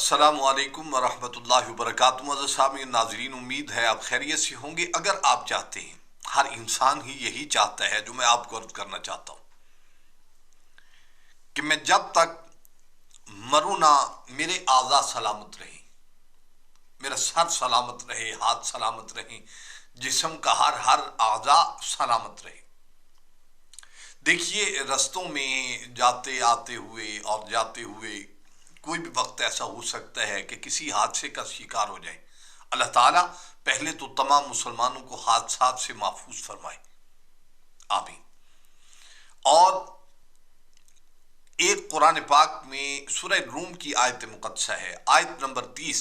السلام علیکم ورحمۃ اللہ وبرکاتہ۔ معزز سامعین ناظرین، امید ہے آپ خیریت سے ہوں گے۔ اگر آپ چاہتے ہیں، ہر انسان ہی یہی چاہتا ہے جو میں آپ کو عرض کرنا چاہتا ہوں کہ میں جب تک مروں نہ میرے اعضاء سلامت رہیں، میرا سر سلامت رہے، ہاتھ سلامت رہیں، جسم کا ہر اعضاء سلامت رہے۔ دیکھیے، رستوں میں جاتے ہوئے کوئی بھی وقت ایسا ہو سکتا ہے کہ کسی حادثے کا شکار ہو جائے۔ اللہ تعالیٰ پہلے تو تمام مسلمانوں کو حادثات سے محفوظ فرمائے، آمین۔ اور ایک قرآن پاک میں سورہ روم کی آیت مقدسہ ہے، آیت نمبر 30۔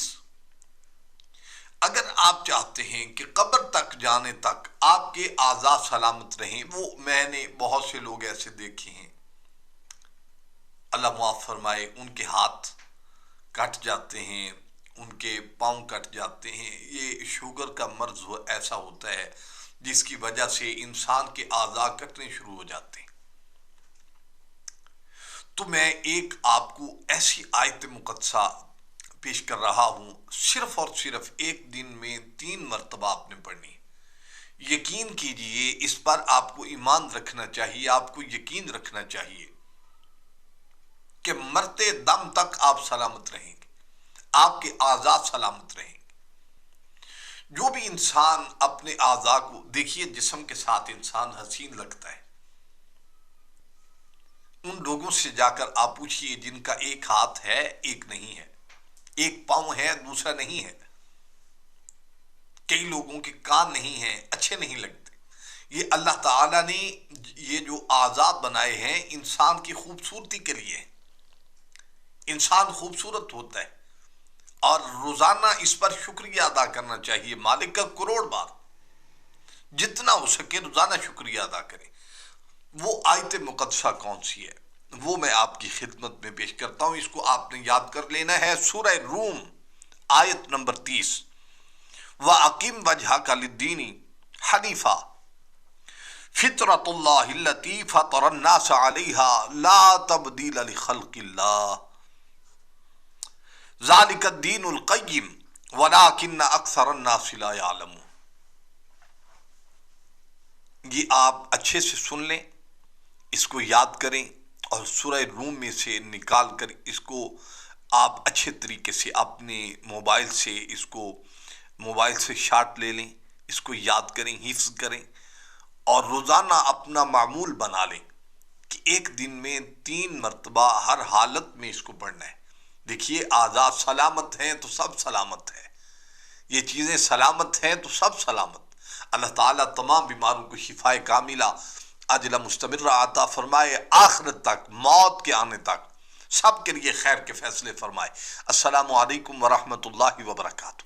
اگر آپ چاہتے ہیں کہ قبر تک جانے تک آپ کے اعضاء سلامت رہیں، وہ میں نے بہت سے لوگ ایسے دیکھے ہیں، اللہ معاف فرمائے، ان کے ہاتھ کٹ جاتے ہیں، ان کے پاؤں کٹ جاتے ہیں۔ یہ شوگر کا مرض ایسا ہوتا ہے جس کی وجہ سے انسان کے اعضاء کٹنے شروع ہو جاتے ہیں۔ تو میں ایک آپ کو ایسی آیت مقدسہ پیش کر رہا ہوں، صرف اور صرف ایک دن میں 3 مرتبہ آپ نے پڑھنی ہے۔ یقین کیجئے، اس پر آپ کو ایمان رکھنا چاہیے، آپ کو یقین رکھنا چاہیے کہ مرتے دم تک آپ سلامت رہیں گے، آپ کے اعضاء سلامت رہیں گے۔ جو بھی انسان اپنے اعضاء کو دیکھیے، جسم کے ساتھ انسان حسین لگتا ہے۔ ان لوگوں سے جا کر آپ پوچھئے جن کا ایک ہاتھ ہے، ایک نہیں ہے، ایک پاؤں ہے، دوسرا نہیں ہے۔ کئی لوگوں کے کان نہیں ہیں، اچھے نہیں لگتے۔ یہ اللہ تعالیٰ نے یہ جو اعضاء بنائے ہیں انسان کی خوبصورتی کے لیے ہیں۔ انسان خوبصورت ہوتا ہے اور روزانہ اس پر شکریہ ادا کرنا چاہیے، مالک کا کروڑ بار، جتنا ہو سکے روزانہ شکریہ ادا کریں۔ وہ آیت مقدسہ کون سی ہے وہ میں آپ کی خدمت میں پیش کرتا ہوں، اس کو آپ نے یاد کر لینا ہے۔ سورہ روم، آیت نمبر 30۔ وَأَقِمْ وَجْهَكَ لِلدِّينِ حَنِيفًا فِطْرَةَ اللَّهِ الَّتِي فَطَرَ النَّاسَ عَلَيْهَا لَا تَبْدِيلَ لِخَلْقِ اللَّهِ ذَلِكَ الدِّينُ الْقَيِّمُ وَلَٰكِنَّ أَكْثَرَ النَّاسِ لَا يَعْلَمُونَ۔ یہ آپ اچھے سے سن لیں، اس کو یاد کریں، اور سورہ روم میں سے نکال کر اس کو آپ اچھے طریقے سے اپنے موبائل سے شاٹ لے لیں، اس کو یاد کریں، حفظ کریں، اور روزانہ اپنا معمول بنا لیں کہ ایک دن میں 3 مرتبہ ہر حالت میں اس کو پڑھنا ہے۔ دیکھیے، اعضاء سلامت ہیں تو سب سلامت ہے، یہ چیزیں سلامت ہیں تو سب سلامت۔ اللہ تعالیٰ تمام بیماروں کو شفائے کاملہ عاجلہ مستمرہ عطا فرمائے، آخرت تک، موت کے آنے تک سب کے لیے خیر کے فیصلے فرمائے۔ السلام علیکم ورحمۃ اللہ وبرکاتہ۔